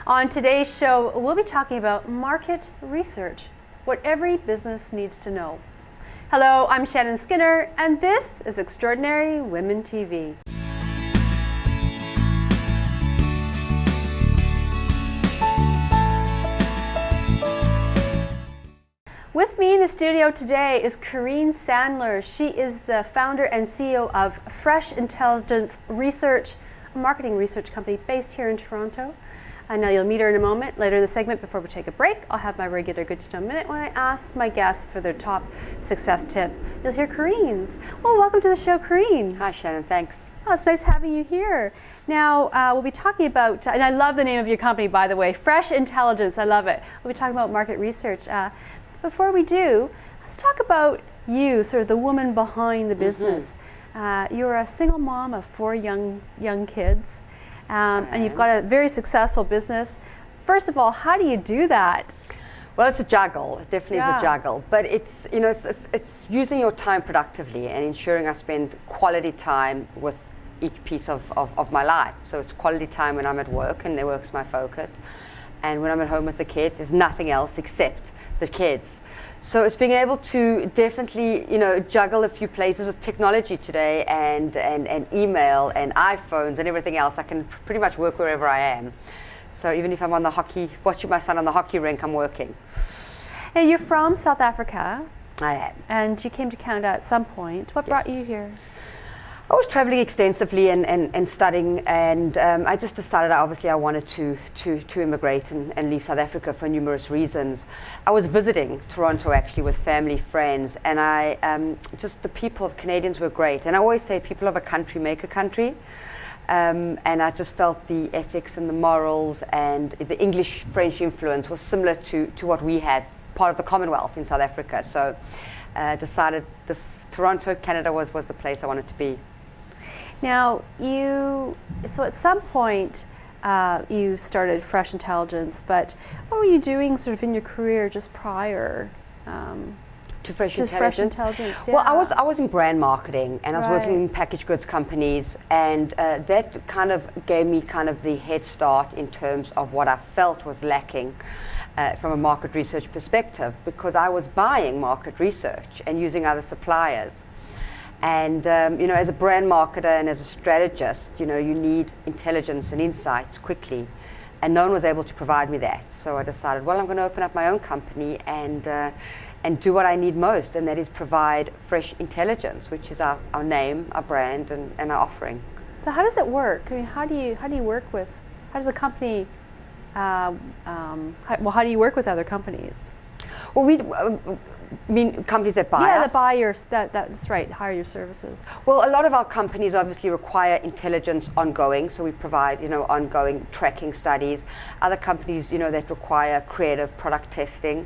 On today's show, we'll be talking about market research, what every business needs to know. Hello, I'm Shannon Skinner, and this is Extraordinary Women TV. With me in the studio today is Corrine Sandler. She is the founder and CEO of Fresh Intelligence Research, a marketing research company based here in Toronto. I know you'll meet her in a moment. Later in the segment, before we take a break, I'll have my regular Good to Know Minute when I ask my guests for their top success tip. You'll hear Corrine's. Well, welcome to the show, Corrine. Hi, Shannon. Thanks. Oh, it's nice having you here. Now, we'll be talking about, and I love the name of your company, by the way, Fresh Intelligence. I love it. We'll be talking about market research. Before we do, let's talk about you, sort of the woman behind the business. You're a single mom of 4 young kids, and you've got a very successful business. First of all, how do you do that? Well, it's a juggle. It definitely is a juggle. But it's, you know, it's using your time productively and ensuring I spend quality time with each piece of my life. So it's quality time when I'm at work, and their work's my focus. And when I'm at home with the kids, there's nothing else except the kids. So it's being able to definitely, you know, juggle a few places with technology today, and email and iPhones and everything else. I can pretty much work wherever I am. So even if I'm on watching my son on the hockey rink, I'm working. Now, you're from South Africa. I am. And you came to Canada at some point. What brought you here? I was traveling extensively and studying, and I just decided obviously I wanted to immigrate and leave South Africa for numerous reasons. I was visiting Toronto actually with family, friends, and just the people, Canadians were great. And I always say people of a country make a country. And I just felt the ethics and the morals and the English-French influence was similar to what we had, part of the Commonwealth in South Africa. So decided Toronto, Canada was the place I wanted to be. Now, so at some point you started Fresh Intelligence, but what were you doing sort of in your career just prior to Fresh Intelligence? Yeah. Well, I was in brand marketing, and I was working in packaged goods companies, and that kind of gave me kind of the head start in terms of what I felt was lacking from a market research perspective, because I was buying market research and using other suppliers. And you know, as a brand marketer and as a strategist, you know, you need intelligence and insights quickly, and no one was able to provide me that. So I decided, well, I'm going to open up my own company and do what I need most, and that is provide fresh intelligence, which is our name, our brand, and our offering. So how does it work? I mean, how do you work with? How does a company? How do you work with other companies? Well, mean companies that buy us? That buy your, that's right, hire your services. Well, a lot of our companies obviously require intelligence ongoing, so we provide, you know, ongoing tracking studies. Other companies, you know, that require creative product testing.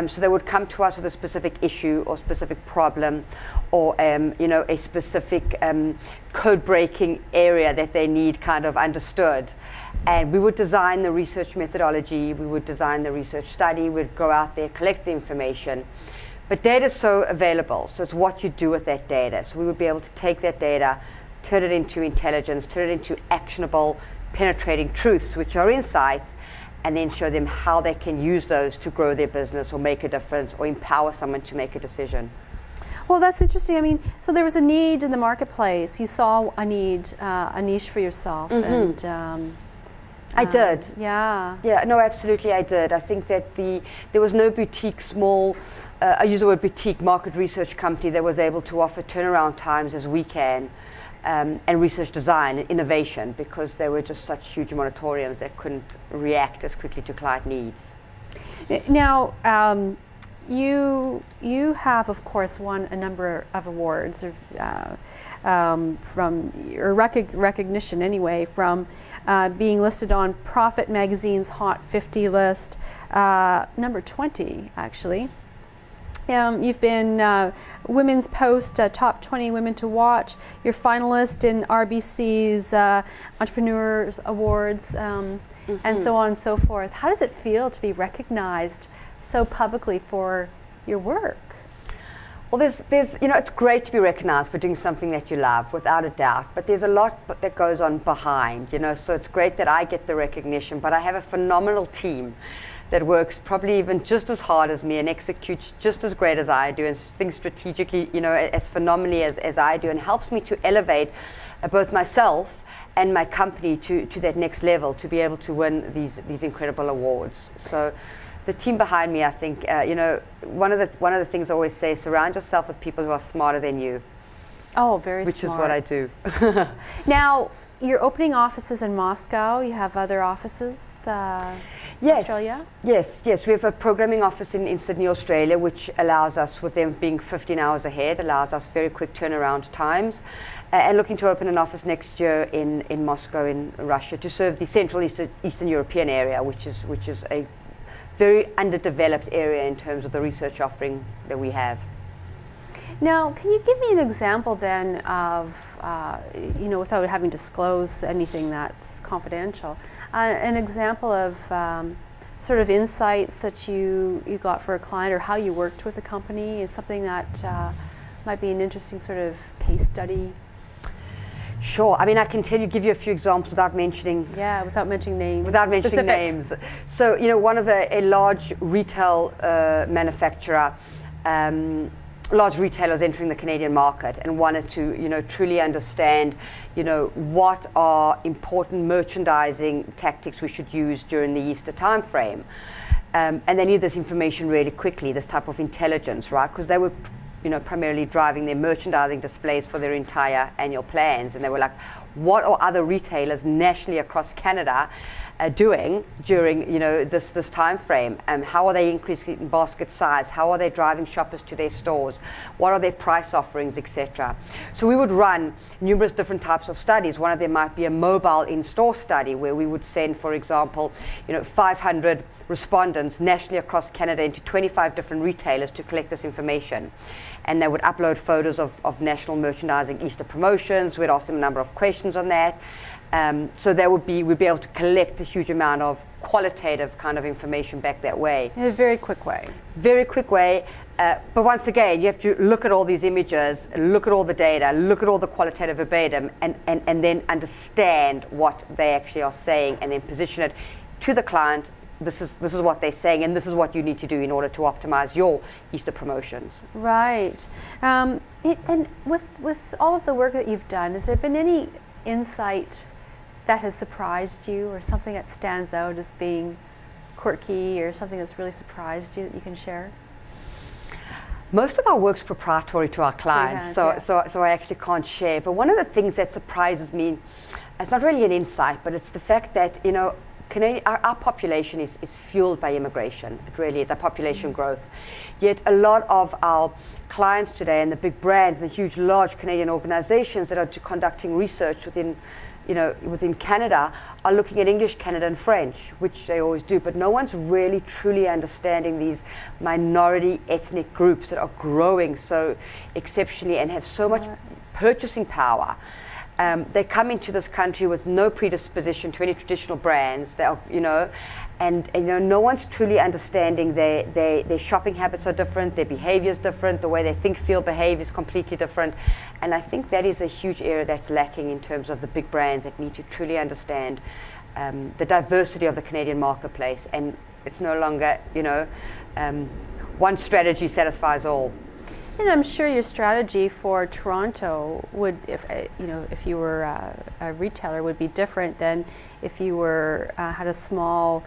So they would come to us with a specific issue or specific problem, or you know, a specific code-breaking area that they need kind of understood. And we would design the research methodology, we would design the research study, we'd go out there, collect the information. But data is so available, so it's what you do with that data. So we would be able to take that data, turn it into intelligence, turn it into actionable, penetrating truths, which are insights, and then show them how they can use those to grow their business or make a difference or empower someone to make a decision. Well, that's interesting. I mean, so there was a need in the marketplace. You saw a need, a niche for yourself, and I did. Yeah. Yeah. No, absolutely, I did. I think that there was no boutique, small. I use the word boutique market research company that was able to offer turnaround times as we can, and research design and innovation, because they were just such huge moratoriums that couldn't react as quickly to client needs. Now, you have, of course, won a number of awards, from your recognition anyway, from being listed on PROFIT Magazine's Hot 50 list, number 20 actually. You've been Women's Post Top 20 Women to Watch. You're finalist in RBC's Entrepreneurs Awards, and so on and so forth. How does it feel to be recognized so publicly for your work? Well, there's, it's great to be recognized for doing something that you love, without a doubt, but there's a lot that goes on behind, so it's great that I get the recognition, but I have a phenomenal team that works probably even just as hard as me and executes just as great as I do and thinks strategically, as phenomenally as I do, and helps me to elevate both myself and my company to that next level, to be able to win these incredible awards. So the team behind me, I think, one of the things I always say, surround yourself with people who are smarter than you. Oh, very which smart. Which is what I do. Now, you're opening offices in Moscow. You have other offices in Australia? Yes. We have a programming office in Sydney, Australia, which allows us, with them being 15 hours ahead, allows us very quick turnaround times. And looking to open an office next year in Moscow, in Russia, to serve the Central Eastern European area, which is a very underdeveloped area in terms of the research offering that we have. Now, can you give me an example then of, without having to disclose anything that's confidential, an example of sort of insights that you got for a client, or how you worked with a company, is something that might be an interesting sort of case study? Sure. I mean, I can give you a few examples without mentioning. Yeah, without mentioning names. Without mentioning specifics. names. So, one of a large retail manufacturer, large retailers entering the Canadian market, and wanted to, truly understand, what are important merchandising tactics we should use during the Easter time frame. And they need this information really quickly, this type of intelligence, right? Because they were primarily driving their merchandising displays for their entire annual plans. And they were like, what are other retailers nationally across Canada doing during this time frame? How are they increasing basket size? How are they driving shoppers to their stores? What are their price offerings, etc.? So we would run numerous different types of studies. One of them might be a mobile in-store study, where we would send, for example, 500 respondents nationally across Canada into 25 different retailers to collect this information. And they would upload photos of national merchandising Easter promotions. We'd ask them a number of questions on that. So we'd be able to collect a huge amount of qualitative kind of information back that way. In a very quick way. Very quick way. But once again, you have to look at all these images, look at all the data, look at all the qualitative verbatim, and then understand what they actually are saying, and then position it to the client. This is what they're saying, and this is what you need to do in order to optimize your Easter promotions. Right. And with all of the work that you've done, has there been any insight that has surprised you, or something that stands out as being quirky, or something that's really surprised you that you can share? Most of our work's proprietary to our clients, so I actually can't share. But one of the things that surprises me, it's not really an insight, but it's the fact that, our population is fueled by immigration. It really is, our population growth. Yet a lot of our clients today, and the big brands, the huge, large Canadian organizations that are conducting research within Canada, are looking at English, Canada, and French, which they always do. But no one's really truly understanding these minority ethnic groups that are growing so exceptionally and have so much purchasing power. They come into this country with no predisposition to any traditional brands. They are, no one's truly understanding their shopping habits are different, their behavior is different, the way they think, feel, behave is completely different. And I think that is a huge area that's lacking in terms of the big brands that need to truly understand the diversity of the Canadian marketplace. And it's no longer, one strategy satisfies all. And I'm sure your strategy for Toronto would, if you were a retailer, would be different than if you had a small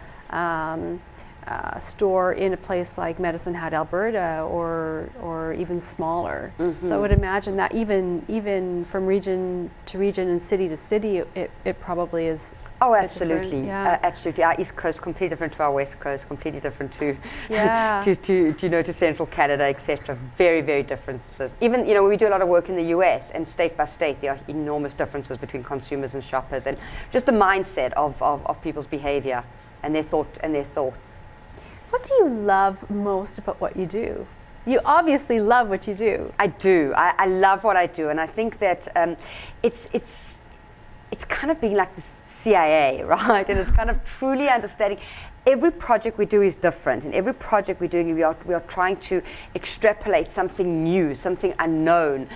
store in a place like Medicine Hat, Alberta, or even smaller. Mm-hmm. So I would imagine that even from region to region and city to city, it probably is. Oh, absolutely. Yeah. Absolutely. Our East Coast completely different to our West Coast, completely different to to Central Canada, etc. Very, very differences. Even we do a lot of work in the US, and state by state there are enormous differences between consumers and shoppers, and just the mindset of people's behavior and their thoughts. What do you love most about what you do? You obviously love what you do. I do. I love what I do, and I think that it's it's kind of being like the CIA, right? And it's kind of truly understanding every project we do is different, and every project we're doing, we are trying to extrapolate something new, something unknown,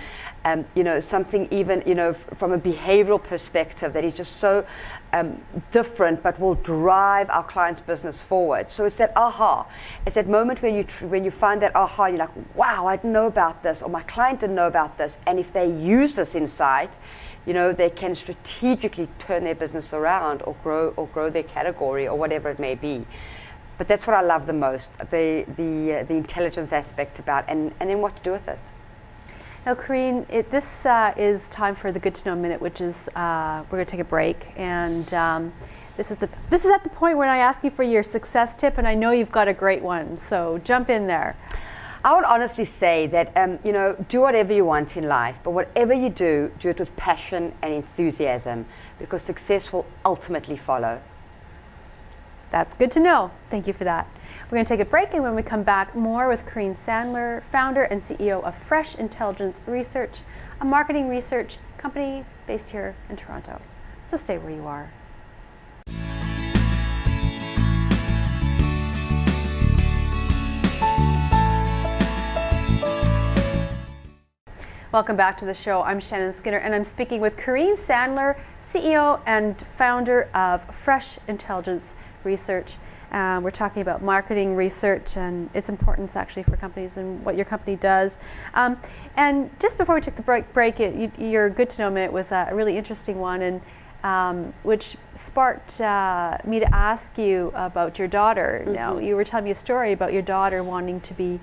something even, from a behavioral perspective that is just so different, but will drive our client's business forward. So it's that aha. It's that moment when you find that aha, you're like, wow, I didn't know about this, or my client didn't know about this. And if they use this insight, they can strategically turn their business around or grow their category or whatever it may be. But that's what I love the most, the intelligence aspect about, and then what to do with it. Now, Corrine, this is time for the Good to Know Minute, which is we're going to take a break, and this is at the point when I ask you for your success tip, and I know you've got a great one. So jump in there. I would honestly say that do whatever you want in life, but whatever you do it with passion and enthusiasm, because success will ultimately follow. That's good to know. Thank you for that. We're going to take a break, and when we come back, more with Corrine Sandler, founder and CEO of Fresh Intelligence Research, a marketing research company based here in Toronto. So stay where you are. Welcome back to the show. I'm Shannon Skinner, and I'm speaking with Corrine Sandler, CEO and founder of Fresh Intelligence Research. We're talking about marketing research and its importance actually for companies and what your company does. And just before we took the break, your Good to Know Minute was a really interesting one, and which sparked me to ask you about your daughter. Mm-hmm. Now, you were telling me a story about your daughter wanting to be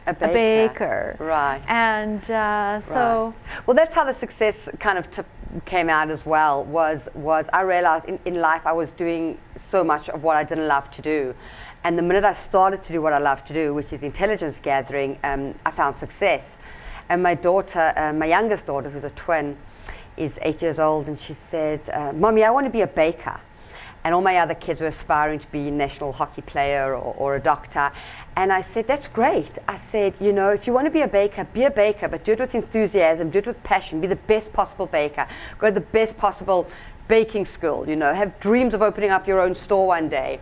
a baker. Right. And so... Well, that's how the success kind of came out as well, was I realized in life I was doing so much of what I didn't love to do. And the minute I started to do what I love to do, which is intelligence gathering, I found success. And my daughter, my youngest daughter, who's a twin, is 8 years old, and she said, Mommy, I want to be a baker. And all my other kids were aspiring to be a national hockey player or a doctor. And I said, that's great. I said, if you want to be a baker, but do it with enthusiasm, do it with passion, be the best possible baker, go to the best possible baking school, have dreams of opening up your own store one day.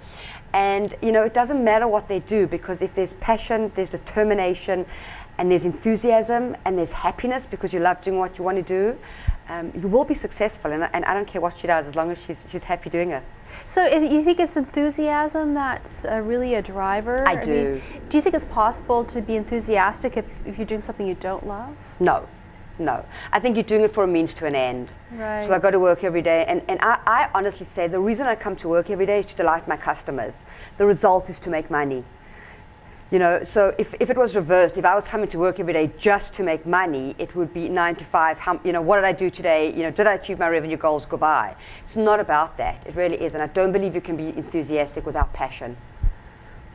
And, it doesn't matter what they do, because if there's passion, there's determination, and there's enthusiasm, and there's happiness because you love doing what you want to do, you will be successful. And I don't care what she does, as long as she's happy doing it. So you think it's enthusiasm that's really a driver? I do. Do you think it's possible to be enthusiastic if you're doing something you don't love? No. I think you're doing it for a means to an end. Right. So I go to work every day, and I honestly say the reason I come to work every day is to delight my customers. The result is to make money. So if it was reversed, if I was coming to work every day just to make money, it would be 9 to 5. What did I do today? Did I achieve my revenue goals? Goodbye. It's not about that. It really isn't. I don't believe you can be enthusiastic without passion.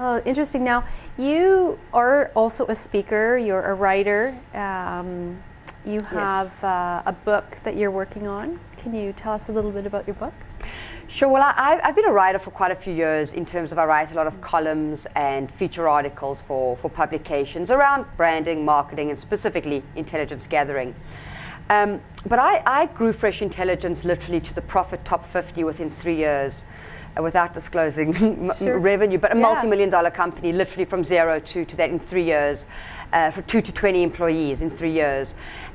Oh, interesting. Now, you are also a speaker. You're a writer. You have a book that you're working on. Can you tell us a little bit about your book? Sure. Well, I've been a writer for quite a few years, in terms of I write a lot of columns and feature articles for publications around branding, marketing, and specifically intelligence gathering. But I grew Fresh Intelligence literally to the profit top 50 within 3 years, without disclosing revenue, but a multi-million-dollar company, literally from zero to that in 3 years, for 2 to 20 employees in 3 years.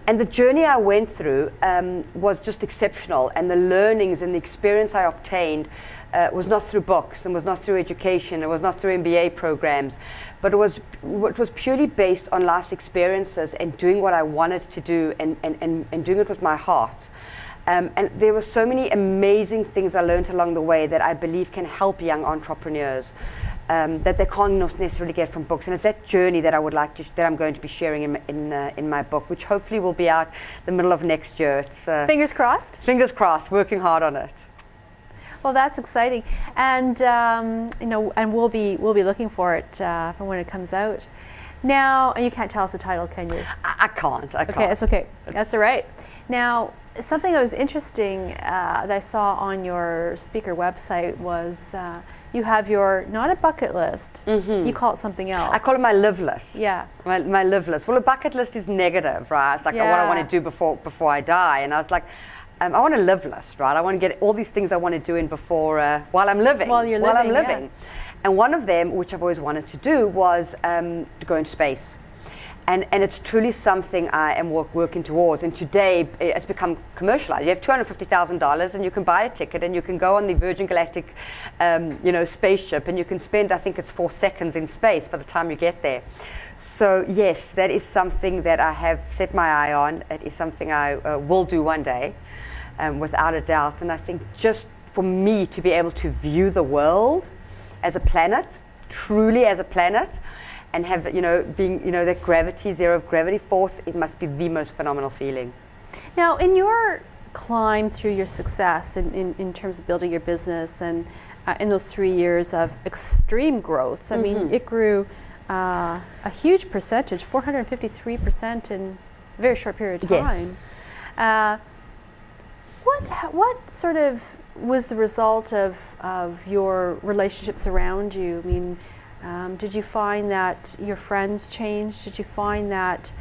And the journey I went through was just exceptional, and the learnings and the experience I obtained was not through books, and was not through education, it was not through MBA programs, but it was purely based on life's experiences and doing what I wanted to do, and doing it with my heart. And there were so many amazing things I learned along the way that I believe can help young entrepreneurs, that they can't necessarily get from books. And it's that journey that that I'm going to be sharing in my book, which hopefully will be out the middle of next year. It's fingers crossed. Fingers crossed. Working hard on it. Well, that's exciting, and and we'll be looking for it for when it comes out. Now, and you can't tell us the title, can you? I can't. Okay, it's okay. That's all right. Now, something that was interesting that I saw on your speaker website was you have not a bucket list. Mm-hmm. You call it something else. I call it my live list. Yeah. My live list. Well, a bucket list is negative, right? It's like what I want to do before I die. And I was like, I want a live list, right? I want to get all these things I want to do in before while I'm living. While you're living, I'm living. Yeah. And one of them, which I've always wanted to do, was to go into space. And it's truly something I am working towards. And today, it's become commercialized. You have $250,000 and you can buy a ticket and you can go on the Virgin Galactic spaceship, and you can spend, I think it's 4 seconds in space by the time you get there. So yes, that is something that I have set my eye on. It is something I will do one day, without a doubt. And I think just for me to be able to view the world as a planet, truly as a planet, and have, being, that gravity, zero gravity force, it must be the most phenomenal feeling. Now, in your climb through your success in terms of building your business, and in those 3 years of extreme growth, I mean, it grew a huge percentage, 453% in a very short period of time. Yes. What sort of was the result of your relationships around you? I mean, did you find that your friends changed? Did you find that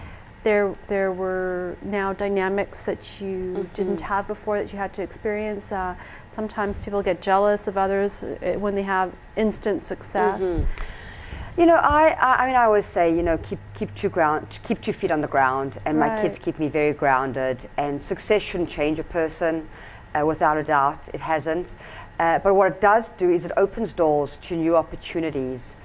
there were now dynamics that you didn't have before that you had to experience? Sometimes people get jealous of others when they have instant success. I always say, keep 2 feet on the ground, and my kids keep me very grounded. And success shouldn't change a person, without a doubt, it hasn't. But what it does do is it opens doors to new opportunities.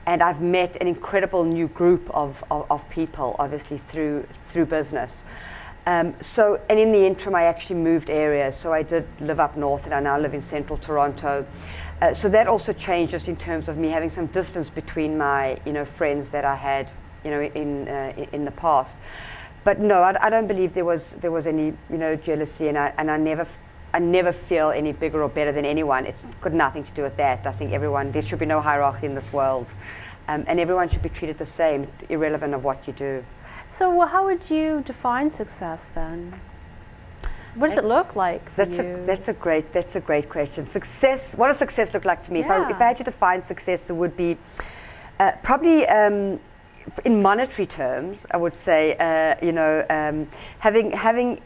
And I've met an incredible new group of people, obviously through business. And in the interim, I actually moved areas. So I did live up north, and I now live in central Toronto. So that also changed, just in terms of me having some distance between my, friends that I had, in the past. But no, I don't believe there was any, jealousy, and I never feel any bigger or better than anyone. It's got nothing to do with that. I think there should be no hierarchy in this world, and everyone should be treated the same, irrelevant of what you do. So how would you define success then? What does it look like for you? That's a great question. Success. What does success look like to me? Yeah. If I had to define success, it would be probably in monetary terms. I would say having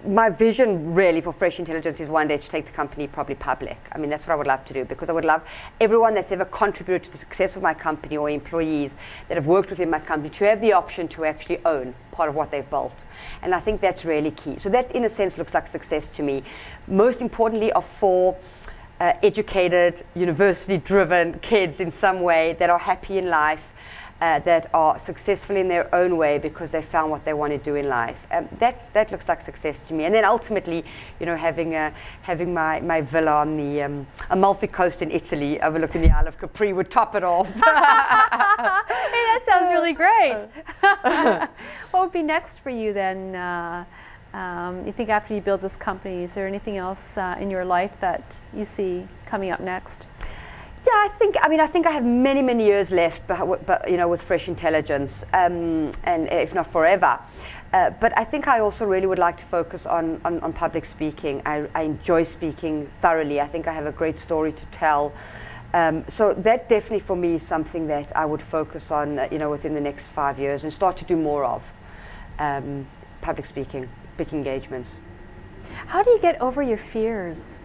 my vision really for Fresh Intelligence is one day to take the company probably public. I mean, that's what I would love to do, because I would love everyone that's ever contributed to the success of my company, or employees that have worked within my company, to have the option to actually own part of what they've built. And I think that's really key. So that, in a sense, looks like success to me. Most importantly, are for educated, university-driven kids in some way that are happy in life, that are successful in their own way because they found what they want to do in life. That looks like success to me. And then ultimately, having my villa on the Amalfi Coast in Italy, overlooking the Isle of Capri, would top it off. Hey, that sounds really great. What would be next for you then? You think after you build this company, is there anything else in your life that you see coming up next? Yeah, I think I have many years left, but with Fresh Intelligence, and if not forever. But I think I also really would like to focus on public speaking. I enjoy speaking thoroughly. I think I have a great story to tell. So that definitely for me is something that I would focus on, within the next 5 years, and start to do more of. Public speaking, big engagements. How do you get over your fears?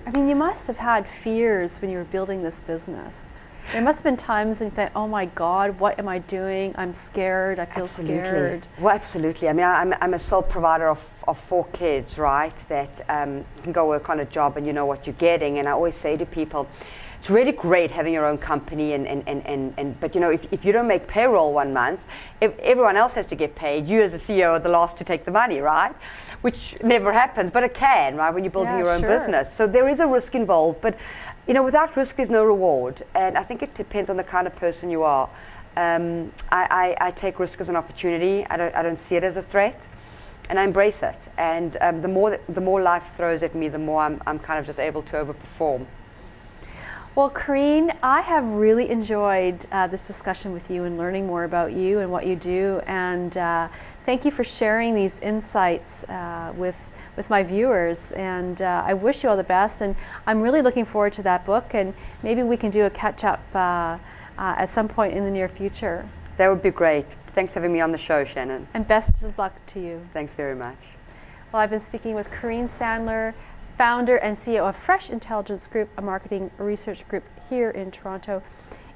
I mean, you must have had fears when you were building this business. There must have been times when you think, oh my God, what am I doing? I'm scared, I feel scared. Well, absolutely. I mean, I'm a sole provider of 4 kids, right? That you can go work on a job and you know what you're getting. And I always say to people, it's really great having your own company, but if you don't make payroll one month, if everyone else has to get paid, you as the CEO are the last to take the money, right? Which never happens, but it can, right, when you're building your own business. So there is a risk involved, but without risk there's no reward. And I think it depends on the kind of person you are. I take risk as an opportunity. I don't see it as a threat, and I embrace it. And the more life throws at me, the more I'm kind of just able to overperform. Well, Corrine, I have really enjoyed this discussion with you and learning more about you and what you do. And thank you for sharing these insights with my viewers. And I wish you all the best. And I'm really looking forward to that book. And maybe we can do a catch-up at some point in the near future. That would be great. Thanks for having me on the show, Shannon. And best of luck to you. Thanks very much. Well, I've been speaking with Corrine Sandler, founder and CEO of Fresh Intelligence Group, a marketing research group here in Toronto.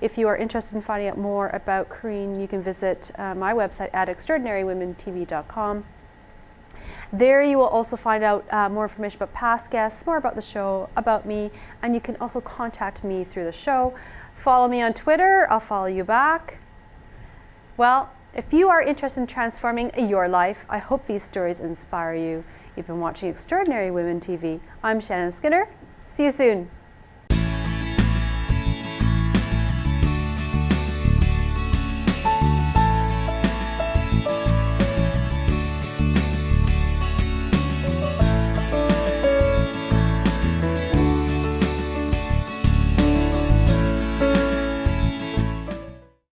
If you are interested in finding out more about Corrine, you can visit my website at extraordinarywomentv.com. There you will also find out more information about past guests, more about the show, about me, and you can also contact me through the show. Follow me on Twitter, I'll follow you back. Well, if you are interested in transforming your life, I hope these stories inspire you. You've been watching Extraordinary Women TV. I'm Shannon Skinner. See you soon.